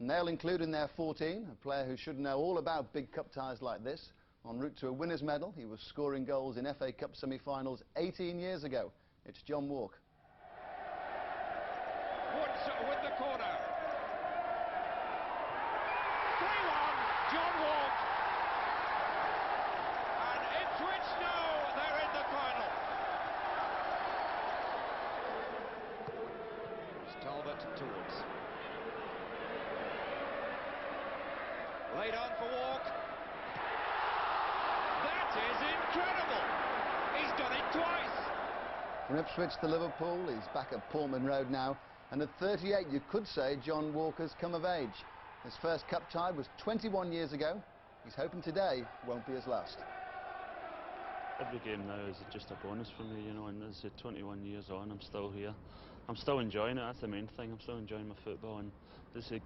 And they'll include in their 14 a player who should know all about big cup ties like this. En route to a winner's medal, he was scoring goals in FA Cup semi-finals 18 years ago. It's John Walk. Woods with the corner. 3-1, John Walk. And Ipswich know they're in the final. It's Talbot to Woods. Laid on for Walk. That is incredible. He's done it twice. From Ipswich to Liverpool, he's back at Portman Road now. And at 38, you could say John Walker's come of age. His first cup tie was 21 years ago. He's hoping today won't be his last. Every game now is just a bonus for me, you know, and as 21 years on, I'm still here. I'm still enjoying it, that's the main thing. I'm still enjoying my football, and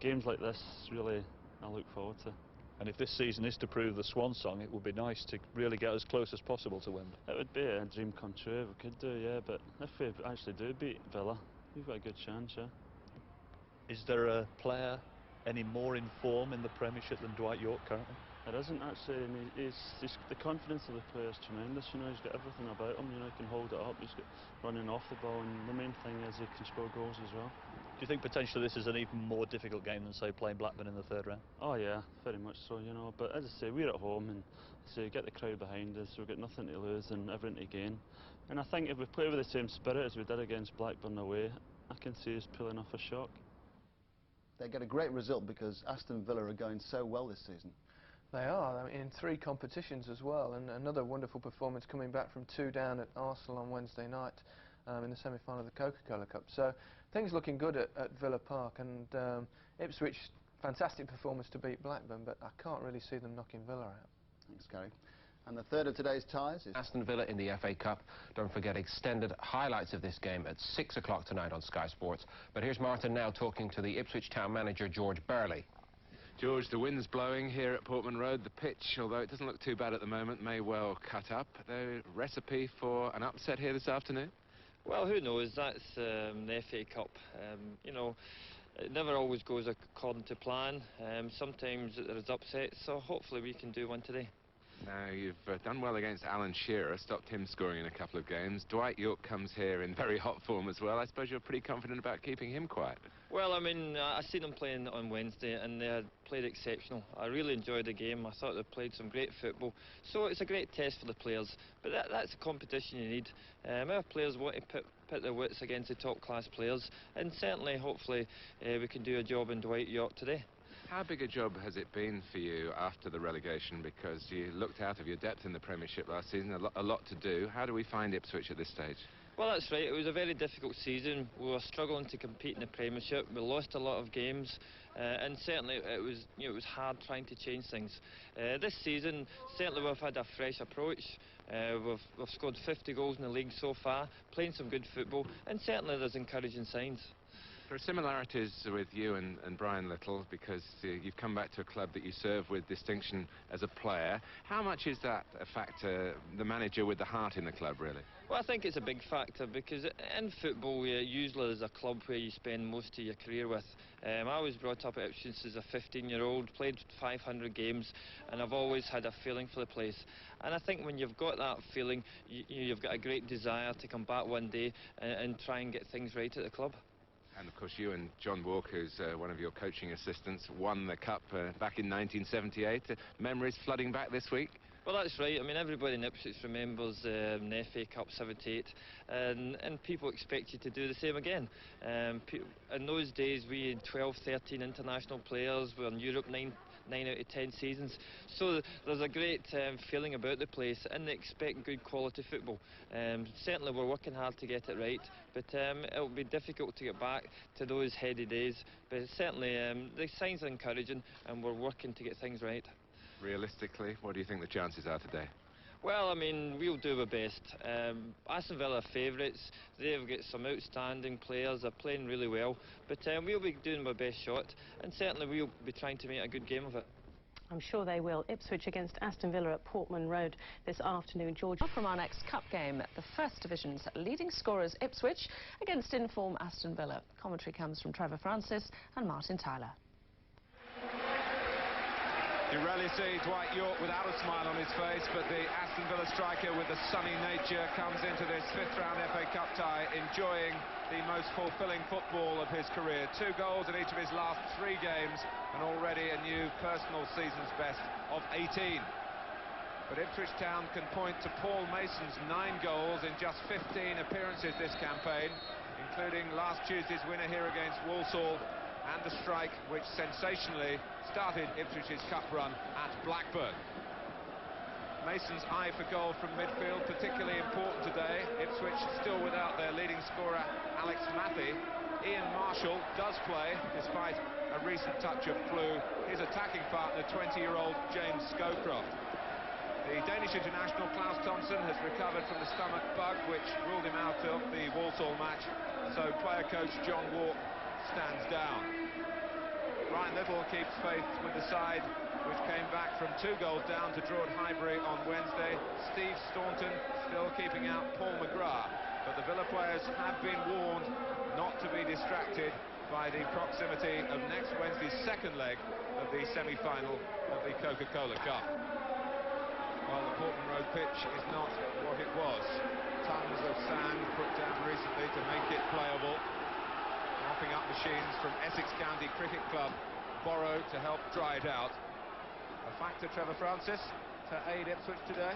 games like this, really, I look forward to. And if this season is to prove the swan song, it would be nice to really get as close as possible to Wembley. It would be a dream come true if we could do, yeah, but if we actually do beat Villa, we've got a good chance, yeah. Is there a player any more in form in the Premiership than Dwight Yorke currently? There isn't actually, and the confidence of the player is tremendous, you know, he's got everything about him, you know, he can hold it up, he's got running off the ball, and the main thing is he can score goals as well. Do you think potentially this is an even more difficult game than, say, playing Blackburn in the third round? Oh yeah, very much so, you know, but as I say, we're at home, and so get the crowd behind us, we've got nothing to lose and everything to gain. And I think if we play with the same spirit as we did against Blackburn away, I can see us pulling off a shock. They get a great result because Aston Villa are going so well this season. They are, I mean, in 3 competitions as well, and another wonderful performance coming back from 2 down at Arsenal on Wednesday night in the semi-final of the Coca-Cola Cup. So things looking good at Villa Park, and Ipswich, fantastic performance to beat Blackburn, but I can't really see them knocking Villa out. Thanks, Gary. And the third of today's ties is Aston Villa in the FA Cup. Don't forget extended highlights of this game at 6 o'clock tonight on Sky Sports. But here's Martin now talking to the Ipswich Town manager, George Burley. George, the wind's blowing here at Portman Road. The pitch, although it doesn't look too bad at the moment, may well cut up. The recipe for an upset here this afternoon? Well, who knows? That's the FA Cup. You know, it never always goes according to plan. Sometimes there's upsets, so hopefully we can do one today. Now, you've done well against Alan Shearer, stopped him scoring in a couple of games. Dwight Yorke comes here in very hot form as well. I suppose you're pretty confident about keeping him quiet. Well, I mean, I seen them playing on Wednesday, and they had played exceptional. I really enjoyed the game. I thought they played some great football. So it's a great test for the players. But that's a competition you need. Our players want to put their wits against the top-class players, and certainly, hopefully, we can do a job in Dwight Yorke today. How big a job has it been for you after the relegation? Because you looked out of your depth in the Premiership last season, a lot to do. How do we find Ipswich at this stage? Well, that's right. It was a very difficult season. We were struggling to compete in the Premiership. We lost a lot of games, and certainly it was hard trying to change things. This season, certainly we've had a fresh approach. We've scored 50 goals in the league so far, playing some good football, and certainly there's encouraging signs. There are similarities with you and Brian Little, because you've come back to a club that you serve with distinction as a player. How much is that a factor, the manager with the heart in the club, really? Well, I think it's a big factor, because in football, usually there's a club where you spend most of your career with. I was brought up at Ipswich as a 15-year-old, played 500 games, and I've always had a feeling for the place. And I think when you've got that feeling, you've got a great desire to come back one day and try and get things right at the club. And of course you and John Walker, who's one of your coaching assistants, won the cup back in 1978. Memories flooding back this week? Well, that's right. I mean, everybody in Ipswich remembers the FA Cup 78, and people expect you to do the same again. In those days, we had 12, 13 international players. We were in Europe 9 out of 10 seasons. So there's a great feeling about the place, and they expect good quality football. Certainly we're working hard to get it right, but it'll be difficult to get back to those heady days. But certainly the signs are encouraging, and we're working to get things right. Realistically, what do you think the chances are today? Well, I mean, we'll do our best. Aston Villa are favourites. They've got some outstanding players. They're playing really well. But we'll be doing our best shot, and certainly we'll be trying to make a good game of it. I'm sure they will. Ipswich against Aston Villa at Portman Road this afternoon. George. From our next cup game, the First Division's leading scorers Ipswich against in-form Aston Villa. Commentary comes from Trevor Francis and Martin Tyler. You rarely see Dwight Yorke without a smile on his face, but the Aston Villa striker with the sunny nature comes into this fifth-round FA Cup tie enjoying the most fulfilling football of his career. 2 goals in each of his last 3 games, and already a new personal season's best of 18. But Ipswich Town can point to Paul Mason's 9 goals in just 15 appearances this campaign, including last Tuesday's winner here against Walsall, and the strike which sensationally started Ipswich's cup run at Blackburn. Mason's eye for goal from midfield particularly important today. Ipswich still without their leading scorer Alex Mathie. Ian Marshall does play despite a recent touch of flu. His attacking partner, 20-year-old James Scowcroft. The Danish international Klaus Thompson has recovered from the stomach bug which ruled him out of the Walsall match, so player coach John Walk stands down. Brian Little keeps faith with the side which came back from 2 goals down to draw at Highbury on Wednesday. Steve Staunton still keeping out Paul McGrath, but the Villa players have been warned not to be distracted by the proximity of next Wednesday's second leg of the semi-final of the Coca-Cola Cup. Well, the Portman Road pitch is not what it was. Tons of sand put down recently to make it playable. Mopping up machines from Essex County Cricket Club borrowed to help dry it out. A factor, Trevor Francis, to aid Ipswich today?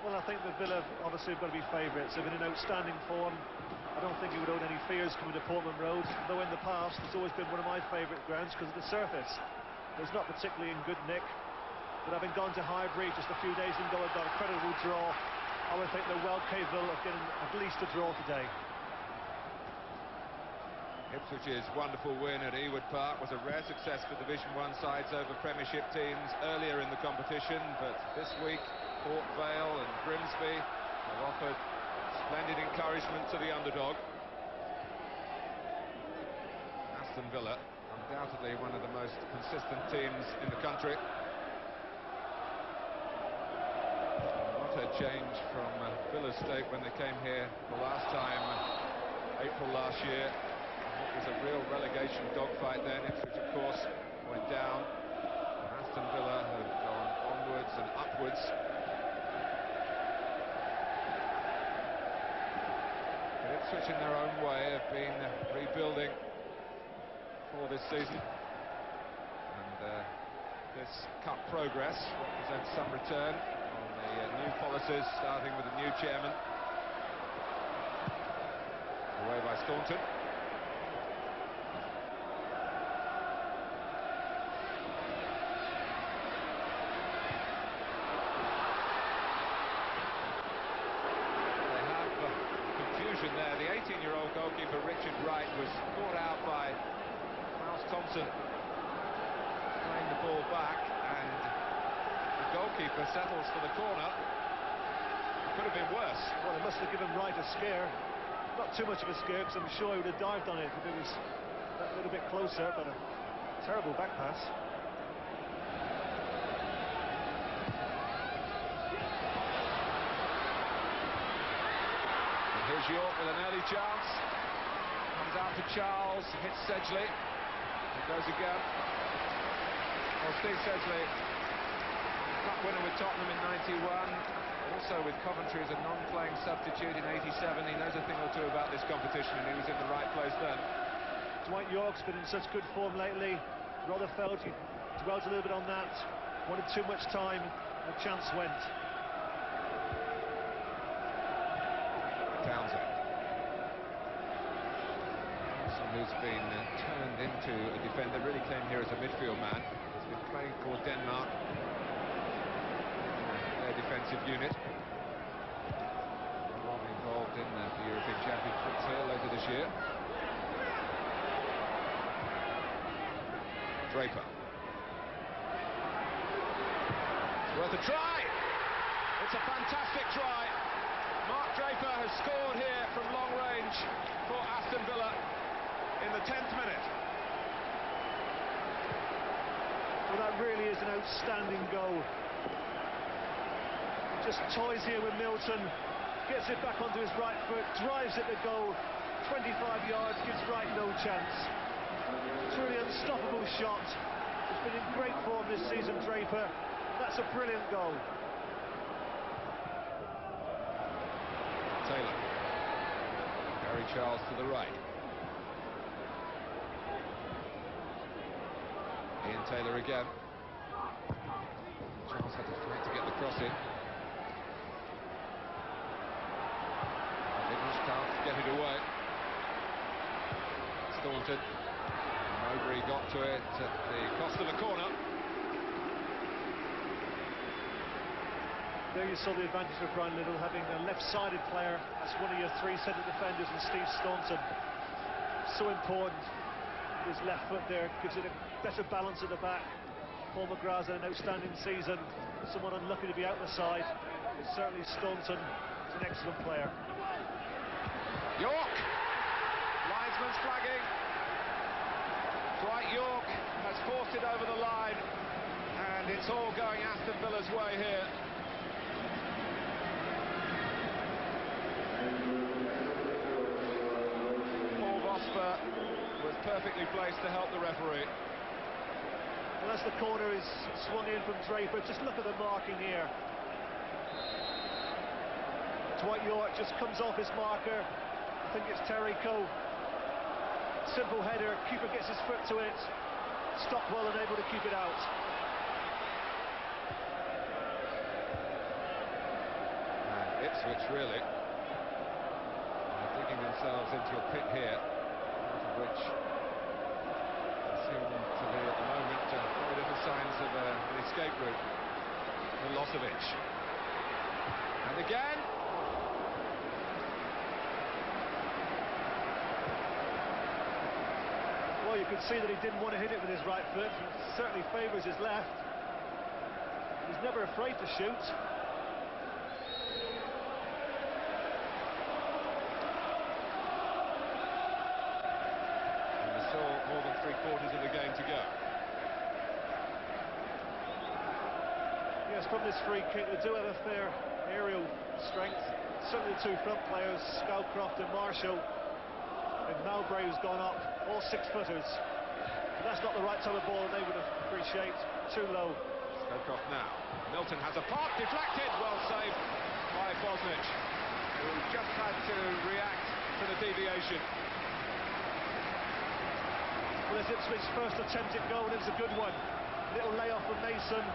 Well, I think the Villa obviously have got to be favourites. They've been in outstanding form. I don't think you would own any fears coming to Portman Road, though in the past it's always been one of my favourite grounds because of the surface. It's not particularly in good nick, but having gone to Highbury just a few days ago and got a creditable draw, I would think they're well capable of getting at least a draw today. Ipswich's wonderful win at Ewood Park was a rare success for Division 1 sides over Premiership teams earlier in the competition, but this week Port Vale and Grimsby have offered splendid encouragement to the underdog. Aston Villa, undoubtedly one of the most consistent teams in the country. What a change from Villa's state when they came here the last time, April last year. It was a real relegation dogfight then. Ipswich, of course, went down. Aston Villa have gone onwards and upwards. But Ipswich, in their own way, have been rebuilding for this season. And this cup progress represents some return on the new policies, starting with the new chairman. Away by Staunton. There, the 18-year-old goalkeeper Richard Wright was caught out by Klaus Thompson, playing the ball back, and the goalkeeper settles for the corner. Could have been worse. Well, it must have given Wright a scare. Not too much of a scare, because I'm sure he would have dived on it if it was that little bit closer, but a terrible back pass. Here's Yorke with an early chance. Comes out to Charles, hits Sedgley. It goes again. Well, Steve Sedgley, cup winner with Tottenham in '91, also with Coventry as a non-playing substitute in '87. He knows a thing or two about this competition, and he was in the right place then. Dwight Yorke's been in such good form lately. Rather felt he dwelt a little bit on that. Wanted too much time, and a chance went. Townsend, who's been turned into a defender, really came here as a midfield man. Has been playing for Denmark in their defensive unit. Will be involved in the European Championships here later this year. Draper. It's worth a try. It's a fantastic try. Mark Draper has scored here from long range for Aston Villa in the 10th minute. Well, that really is an outstanding goal. Just toys here with Milton, gets it back onto his right foot, drives at the goal, 25 yards, gives Wright no chance. It's really an unstoppable shot. been in great form this season, Draper. That's a brilliant goal. Taylor. Gary Charles to the right. Ian Taylor again. Charles had to fight to get the cross in. Nichols can't get it away. Staunton. Mowbray got to it at the cost of a corner. There you saw the advantage of Brian Little, having a left-sided player as one of your three centre defenders in Steve Staunton. So important. His left foot there gives it a better balance at the back. Paul McGrath's had an outstanding season. Somewhat unlucky to be out the side. Certainly Staunton is an excellent player. York! Linesman's flagging. Dwight York has forced it over the line, and it's all going Aston Villa's way here. Paul Vosper was perfectly placed to help the referee. And as the corner is swung in from Draper, just look at the marking here. Dwight York just comes off his marker. I think it's Terry Coe. Simple header, keeper gets his foot to it. Stockwell unable to keep it out. And Ipswich really are digging themselves into a pit here, out of which there seem to be at the moment very little signs of an escape route. Milosevic. And again. Well, you could see that he didn't want to hit it with his right foot. He certainly favours his left. He's never afraid to shoot. And there's still more than 3/4 of the game to go. Yes, from this free kick, they do have a fair aerial strength. Certainly the two front players, Scowcroft and Marshall. And Mowbray has gone up, all 6-footers. But that's not the right type of ball they would appreciate. Too low. Scowcroft now. Milton has a pass deflected. Well saved by Bosnich, who just had to react to the deviation. Well, it's Ipswich's first attempt at goal, and it was a good one. Little layoff from Mason.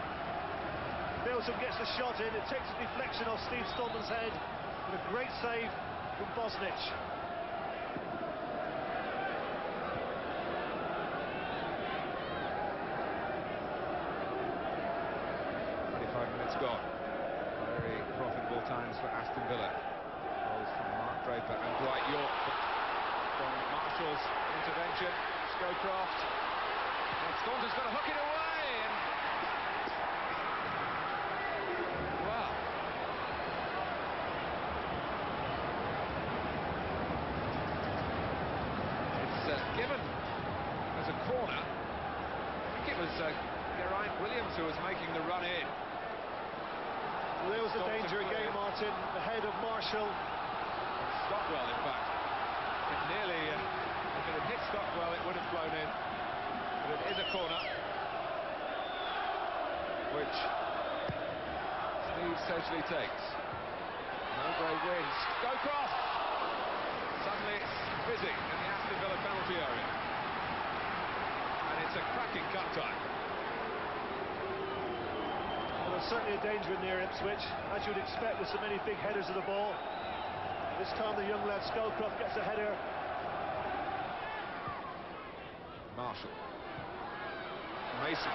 Milton gets the shot in. It takes a deflection off Steve Staunton's head. And a great save from Bosnich. 5 minutes gone. Very profitable times for Aston Villa. Goals from Mark Draper and Dwight York, but from Marshall's intervention, Scowcroft. And Staunton's got to hook it away. And wow. It's given as a corner. I think it was Geraint Williams who was making the run in. Well, there was the danger again, Martin. The head of Marshall. Stockwell, in fact. It nearly, if it had hit Stockwell, it would have flown in. But it is a corner, which Steve Sedgley takes. Mowbray wins. Scowcroft! Suddenly it's busy in the Aston Villa penalty area. And it's a cracking cut time. Well, there's certainly a danger in there, Ipswich, as you would expect with so many big headers of the ball. This time the young lad Scowcroft gets a header. Marshall. Mason.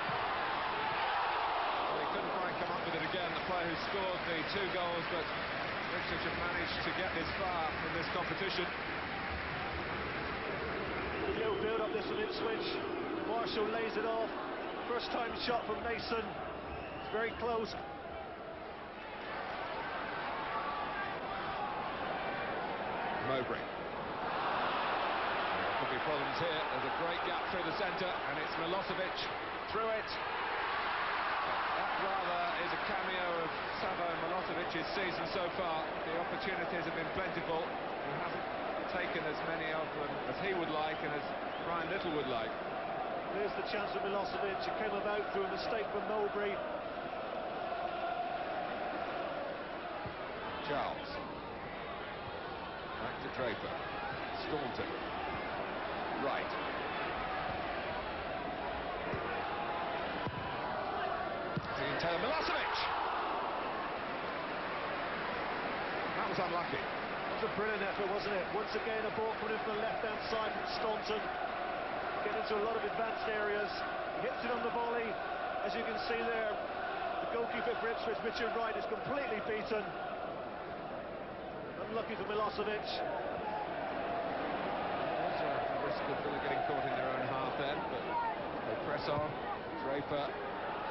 Well, he couldn't quite come up with it again, the player who scored the 2 goals that Ipswich have managed to get this far in this competition. Good little build-up this from Ipswich. Marshall lays it off. First time shot from Mason. Very close. Mowbray. There could be problems here. There's a great gap through the centre, and it's Milosevic through it. That rather is a cameo of Savo Milosevic's season so far. The opportunities have been plentiful. He hasn't taken as many of them as he would like and as Brian Little would like. Here's the chance for Milosevic. It came about through a mistake from Mowbray. Charles. Back to Draper. Staunton. Right. Taylor Milosevic. That was unlucky. It was a brilliant effort, wasn't it? Once again, a ball coming in from the left-hand side from Staunton. Getting into a lot of advanced areas. Hits it on the volley. As you can see there, the goalkeeper for Ipswich, Richard Wright, is completely beaten. Unlucky for Milosevic. There's a risk of Villa getting caught in their own half then, but they press on. Draper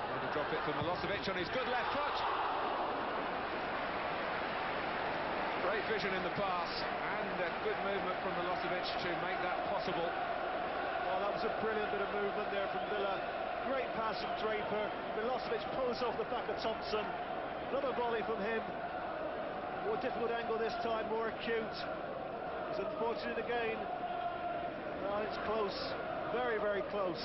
going to drop it for Milosevic on his good left foot. Great vision in the pass and a good movement from Milosevic to make that possible. Oh, that was a brilliant bit of movement there from Villa. Great pass from Draper. Milosevic pulls off the back of Thompson. Another volley from him. More difficult angle this time, more acute. It's unfortunate again. Well, it's close. Very, very close.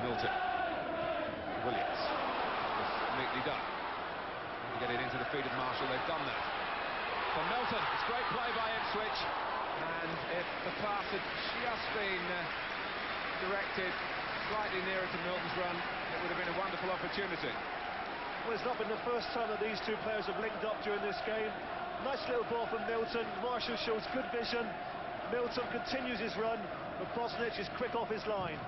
Milton. Williams. It's neatly done. To get it into the feet of Marshall, they've done that. For Milton, it's great play by Ipswich, and if the pass had just been directed slightly nearer to Milton's run, it would have been a wonderful opportunity. Well, it's not been the first time that these two players have linked up during this game. Nice little ball from Milton. Marshall shows good vision. Milton continues his run, but Bosnich is quick off his line.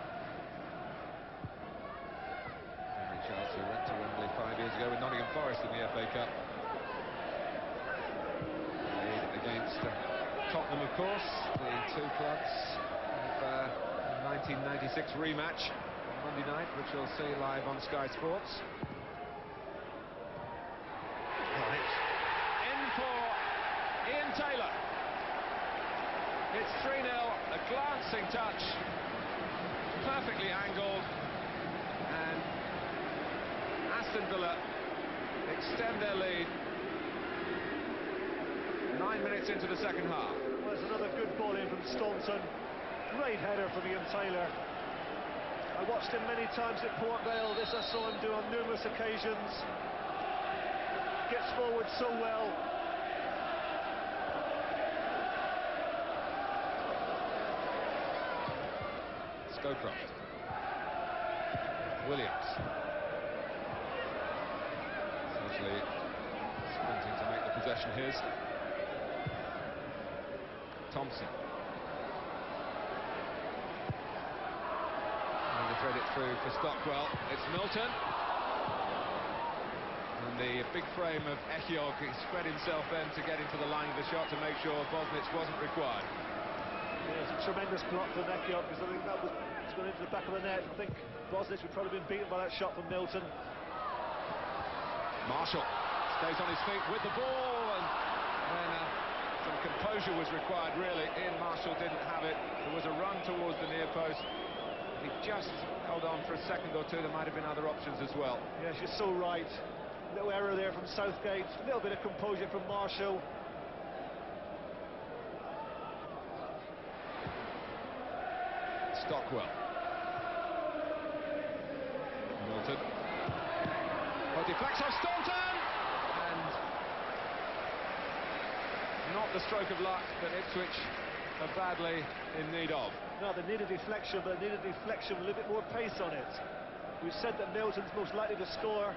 Charles, who went to Wembley 5 years ago with Nottingham Forest in the FA Cup. Played against Tottenham, of course. The two clubs have a 1996 rematch on Monday night, which we'll see live on Sky Sports. Right. In for Ian Taylor. It's 3-0, a glancing touch, perfectly angled, and Aston Villa extend their lead 9 minutes into the second half. Well, there's another good ball in from Staunton. Great header from Ian Taylor. I watched him many times at Port Vale. This I saw him do on numerous occasions. Gets forward so well. Scowcroft. Williams. Certainly sprinting to make the possession his. Thompson. And to thread it through for Stockwell. It's Milton. And the big frame of Echiog, he spread himself then to get into the line of the shot to make sure Bosnich wasn't required. Yeah, it's a tremendous block from Echiog, because I think that was going into the back of the net. I think Bosnich would probably been beaten by that shot from Milton. Marshall stays on his feet with the ball, and then some composure was required, really. Ian Marshall didn't have it. There was a run towards the near post. He just held on for a second or two. There might have been other options as well. Yes, you're so right. Little error there from Southgate. A little bit of composure from Marshall. Stockwell. Milton. Oh, deflects off Staunton! And not the stroke of luck that Ipswich are badly in need of. No, they need a deflection, but they need a deflection with a little bit more pace on it. We've said that Milton's most likely to score.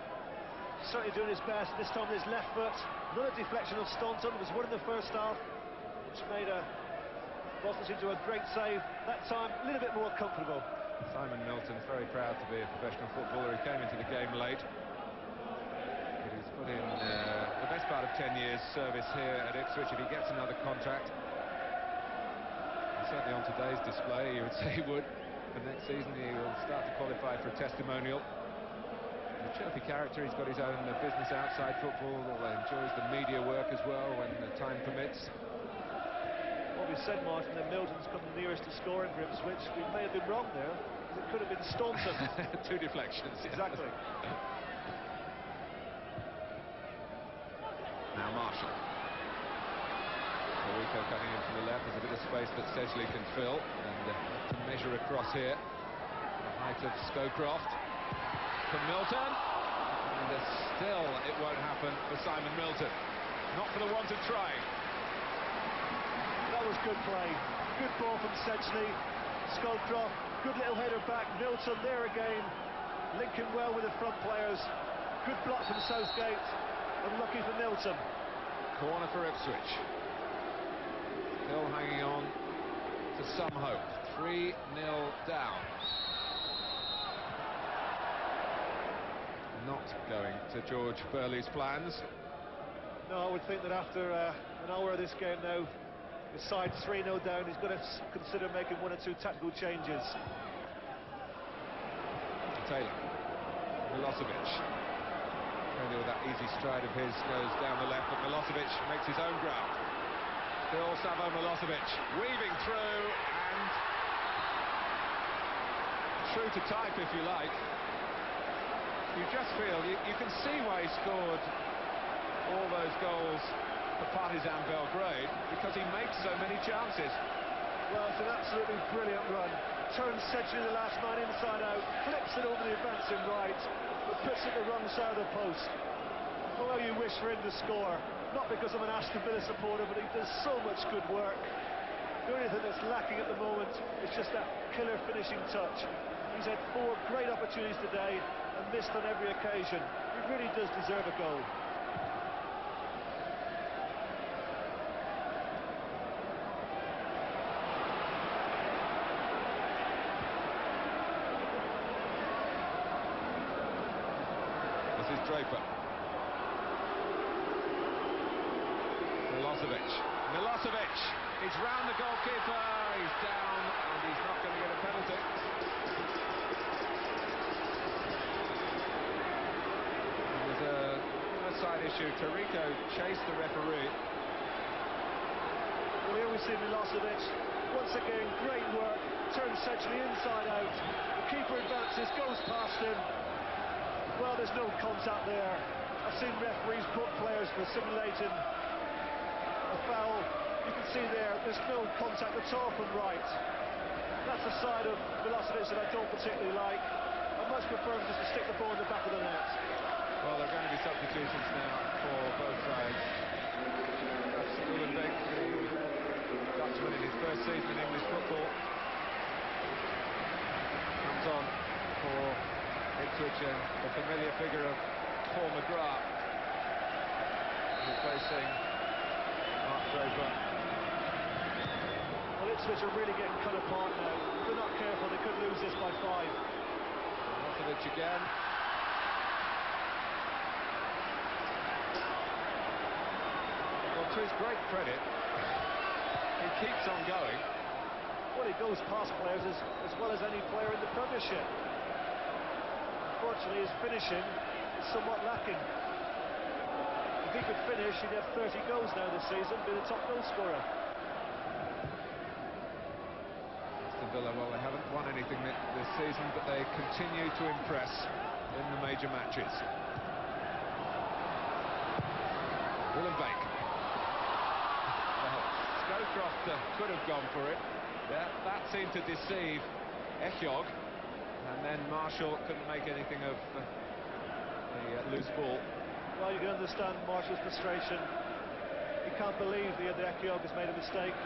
Certainly doing his best, this time with his left foot. Another deflection of Staunton. There was one in the first half, which made Bosnich into a great save. That time, a little bit more comfortable. Simon Milton's very proud to be a professional footballer. He came into the game late, but he's put in the best part of 10 years service here at Ipswich. If he gets another contract, and certainly on today's display, you would say he would. For next season, he will start to qualify for a testimonial. A chirpy character. He's got his own business outside football. Enjoys the media work as well when the time permits. What we said, Martin, that Milton's come the nearest to scoring for Ipswich. We may have been wrong there. It could have been Staunton. Two deflections. Yeah. Exactly. Now Marshall. Rico cutting in from the left. There's a bit of space that Sedgley can fill, and to measure across here. The height of Scowcroft. For Milton. And still it won't happen for Simon Milton. Not for the want of trying. That was good play. Good ball from Sedgley. Scowcroft, good little header back. Milton there again. Linking well with the front players. Good block from Southgate. Unlucky for Milton. Corner for Ipswich. Still hanging on to some hope. 3-0 down. Not going to George Burley's plans. No, I would think that after an hour of this game now, the side's 3-0 down, he's going to consider making 1 or 2 tactical changes. Taylor. Milosevic. Taylor with that easy stride of his goes down the left, but Milosevic makes his own ground. Still Savo Milosevic weaving through, and true to type, if you like. You just feel, you can see why he scored all those goals for Partizan Belgrade, because he makes so many chances. Well, it's an absolutely brilliant run. Turns Sedgley, the last man, inside out, flips it over the advancing right, but puts it the wrong side of the post. Oh, you wish for him to score. Not because I'm an Aston Villa supporter, but he does so much good work. The only thing that's lacking at the moment is just that killer finishing touch. He's had 4 great opportunities today and missed on every occasion. He really does deserve a goal. This is Draper. Milosevic is round the goalkeeper, he's down, and he's not going to get a penalty. There was a side issue. Tarico chased the referee. Well, here we see Milosevic, once again, great work, turns Sedgley inside out, the keeper advances, goes past him. Well, there's no contact there. I've seen referees put players for simulating a foul. You can see there's no contact at all from right. That's the side of Milosevic that I don't particularly like. I much prefer him just to stick the ball in the back of the net. Well, there are going to be substitutions now for both sides. That's Ullenbeek, the Dutchman in his first season in English football. Comes on for Ipswich, and the familiar figure of Paul McGrath, replacing Mark Draper. Well, Ipswich are really getting cut apart now. If they're not careful, they could lose this by 5. Milosevic again. Well, to his great credit, he keeps on going. Well, he goes past players as well as any player in the Premiership. Unfortunately, his finishing is somewhat lacking. If he could finish, he'd have 30 goals now this season, be the top goal scorer. Aston Villa, well, they haven't won anything this season, but they continue to impress in the major matches. Ullenbeek. Well, Scowcroft could have gone for it. That seemed to deceive Echiog. And then Marshall couldn't make anything of the loose ball. Well, you can understand Marshall's frustration. He can't believe the Echiog has made a mistake.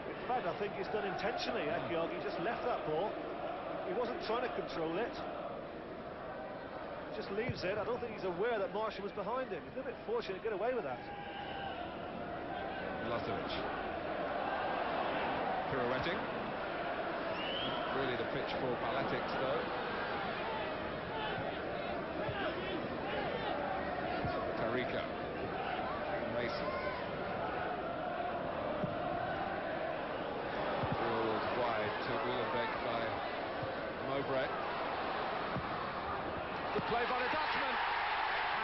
In fact, I think he's done intentionally, Echiog. He just left that ball. He wasn't trying to control it. He just leaves it. I don't think he's aware that Marshall was behind him. He's a bit fortunate to get away with that. Milosevic. Pirouetting. Really the pitch for Baletics, though. Tarico. Mason. Drilled wide to Ullenbeek by Mowbray. Good play by the Dutchman.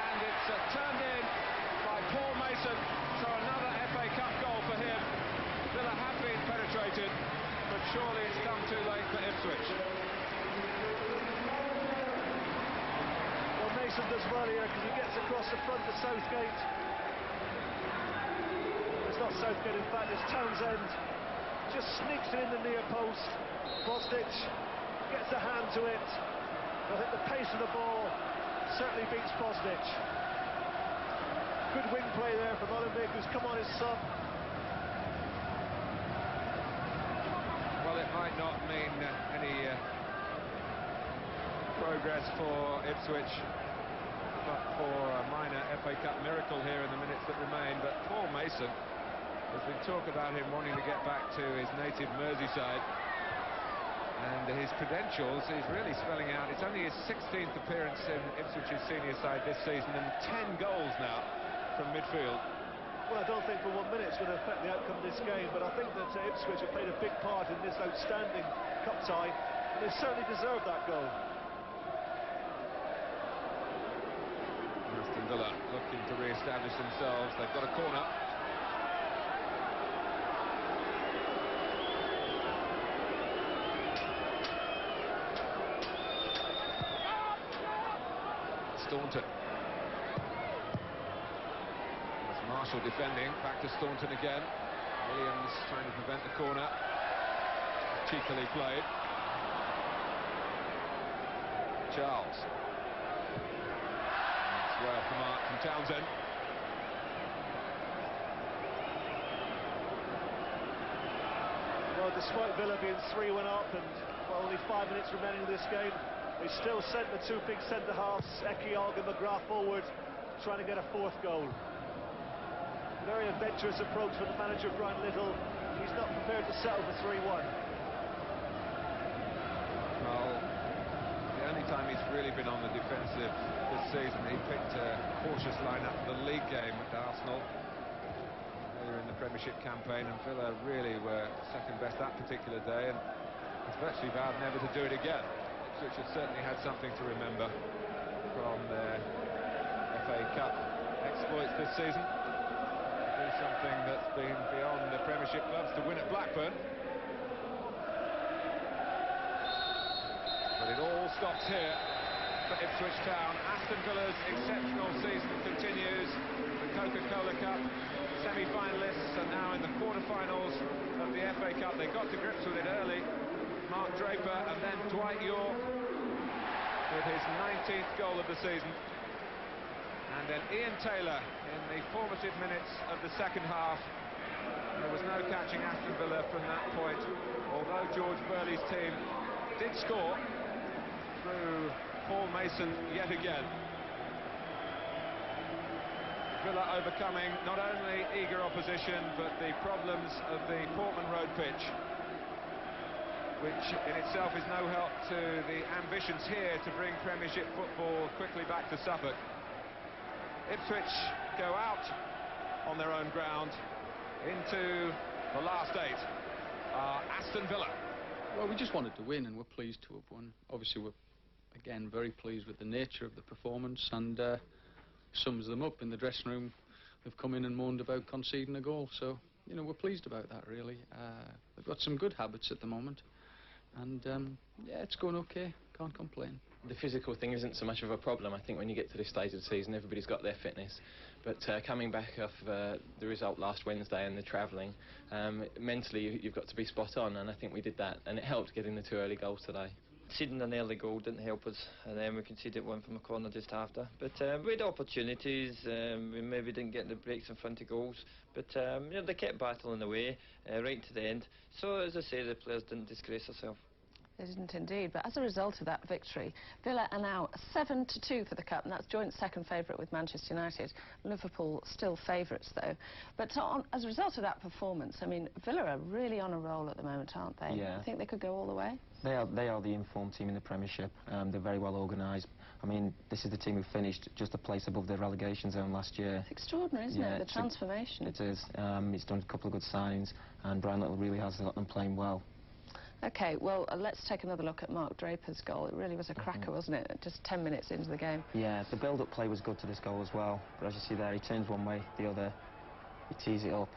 And it's turned in by Paul Mason. So another FA Cup goal for him. Villa have been penetrated, but surely it's come too late for Ipswich. Well, Mason does earlier because he gets across the front to Southgate. It's not Southgate, in fact, it's Townsend. Just sneaks it in the near post. Bosnich gets a hand to it. I think the pace of the ball certainly beats Bosnich. Good wing play there from Olympic, who's come on his sub. Well, it might not mean any progress for Ipswich, but for a minor FA Cup miracle here in the minutes that remain. But Paul Mason, there's been talk about him wanting to get back to his native Merseyside, and his credentials is really spelling out. It's only his 16th appearance in Ipswich's senior side this season, and 10 goals now from midfield. Well, I don't think for 1 minute it's going to affect the outcome of this game, but I think that Ipswich have played a big part in this outstanding cup tie, and they certainly deserve that goal. Aston Villa looking to re-establish themselves. They've got a corner. Staunton. That's Marshall defending. Back to Staunton again. Williams trying to prevent the corner. Cheekily played. Charles. It's well for Mark from Townsend. Well, despite Villa being 3-1 up and only 5 minutes remaining in this game, they still sent the two big centre-halves, Ekiog and McGrath, forward, trying to get a fourth goal. Very adventurous approach from the manager, Brian Little. He's not prepared to settle for 3-1. Well, the only time he's really been on the defensive this season, he picked a cautious lineup for the league game at Arsenal earlier in the Premiership campaign, and Villa really were second best that particular day, and he's virtually vowed never to do it again. Ipswich have certainly had something to remember from their FA Cup exploits this season. Do something that's been beyond the Premiership clubs to win at Blackburn. But it all stops here for Ipswich Town. Aston Villa's exceptional season continues. The Coca-Cola Cup semi-finalists are now in the quarter-finals of the FA Cup. They got to grips with it early. Mark Draper and then Dwight York with his 19th goal of the season. And then Ian Taylor in the formative minutes of the second half. There was no catching Aston Villa from that point, although George Burley's team did score through Paul Mason yet again. Villa overcoming not only eager opposition, but the problems of the Portman Road pitch, which in itself is no help to the ambitions here to bring Premiership football quickly back to Suffolk. Ipswich go out on their own ground into the last 8. Aston Villa. Well, we just wanted to win, and we're pleased to have won. Obviously, we're, again, very pleased with the nature of the performance, and sums them up in the dressing room. They've come in and moaned about conceding a goal, so, you know, we're pleased about that, really. They've got some good habits at the moment, and, yeah, it's going okay. Can't complain. The physical thing isn't so much of a problem. I think when you get to this stage of the season, everybody's got their fitness. But coming back off the result last Wednesday and the travelling, mentally you've got to be spot on, and I think we did that, and it helped getting the 2 early goals today. Conceding an early goal didn't help us, and then we conceded one from a corner just after. But we had opportunities. We maybe didn't get the breaks in front of goals, but you know, they kept battling away right to the end. So, as I say, the players didn't disgrace themselves. They didn't indeed, but as a result of that victory, Villa are now 7-2 for the Cup, and that's joint second favourite with Manchester United. Liverpool still favourites, though. But as a result of that performance, I mean, Villa are really on a roll at the moment, aren't they? Yeah. You think they could go all the way? They are the informed team in the Premiership. They're very well organised. I mean, this is the team who finished just a place above the relegation zone last year. It's extraordinary, isn't it, the transformation? It is. It's done a couple of good signings, and Brian Little really has got them playing well. OK, well, let's take another look at Mark Draper's goal. It really was a cracker, wasn't it? Just 10 minutes into the game. Yeah, the build-up play was good to this goal as well. But as you see there, he turns one way, the other. He tees it up,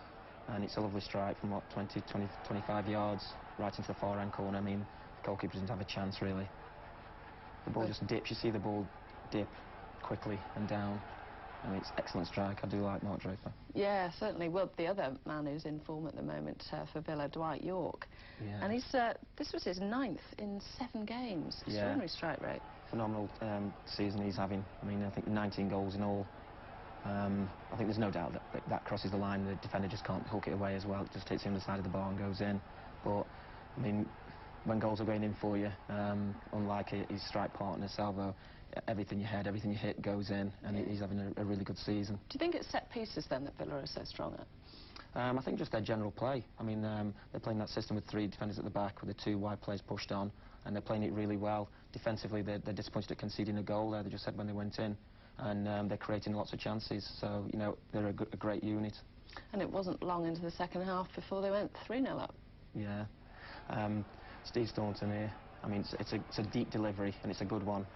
and it's a lovely strike from, what, 20, 25 yards, right into the far-hand corner. I mean, the goalkeeper doesn't have a chance, really. The ball just dips. You see the ball dip quickly and down. I mean, it's excellent strike. I do like Mark Draper. Yeah, certainly. Well, the other man who's in form at the moment for Villa, Dwight York. Yeah. And he's this was his 9th in 7 games. Extraordinary strike rate. Phenomenal season he's having. I mean, I think 19 goals in all. I think there's no doubt that crosses the line. The defender just can't hook it away as well. It just hits him the side of the bar and goes in. But, I mean, when goals are going in for you, unlike his strike partner, Salvo, everything you head, everything you hit goes in, and he's having a really good season. Do you think it's set pieces then that Villa are so strong at? I think just their general play. I mean, they're playing that system with 3 defenders at the back with the 2 wide players pushed on, and they're playing it really well. Defensively, they're disappointed at conceding a goal there. They just said when they went in, and they're creating lots of chances. So, you know, they're a great unit. And it wasn't long into the second half before they went 3-0 up. Yeah. Steve Staunton here. I mean, it's a deep delivery, and it's a good one.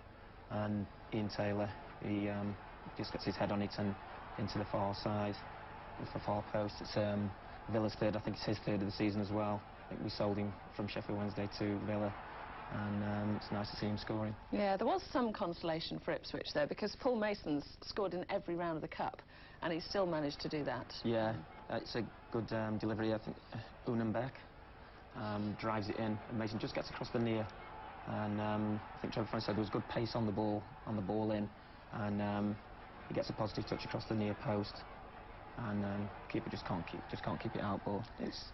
And Ian Taylor, he just gets his head on it and into the far side, with the far post. It's Villa's 3rd. I think it's his 3rd of the season as well. I think we sold him from Sheffield Wednesday to Villa, and it's nice to see him scoring. Yeah, there was some consolation for Ipswich though, because Paul Mason's scored in every round of the cup, and he still managed to do that. Yeah, it's a good delivery. I think Unum Beck drives it in, and Mason just gets across the near. And I think Trevor Francis said there was good pace on the ball in, and he gets a positive touch across the near post, and keeper just can't keep it out. But it's,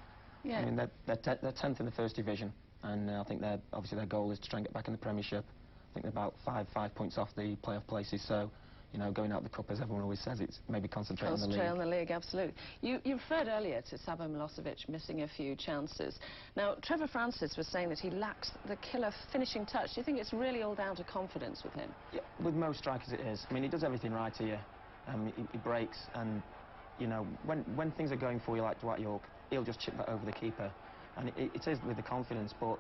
I mean, they're 10th in the 1st division, and I think obviously their goal is to try and get back in the Premiership. I think they're about five points off the playoff places. So, you know, going out the cup, as everyone always says, it's maybe concentrate on the league. Concentrate on the league, absolutely. You referred earlier to Sabo Milosevic missing a few chances. Now, Trevor Francis was saying that he lacks the killer finishing touch. Do you think it's really all down to confidence with him? Yeah, with most strikers it is. I mean, he does everything right here. He breaks, and, you know, when things are going for you like Dwight York, he'll just chip that over the keeper. And it is with the confidence, but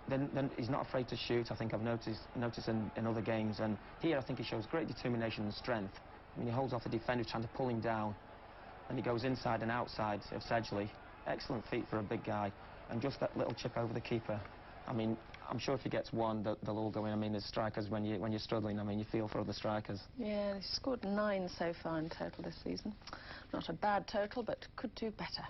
then he's not afraid to shoot. I think I've noticed in other games, and here I think he shows great determination and strength. I mean, he holds off the defender trying to pull him down, and he goes inside and outside of Sedgley. Excellent feet for a big guy, and just that little chip over the keeper. I mean, I'm sure if he gets one, they'll all go in. I mean, as strikers, when you're struggling, I mean, you feel for other strikers. Yeah, he's scored 9 so far in total this season. Not a bad total, but could do better.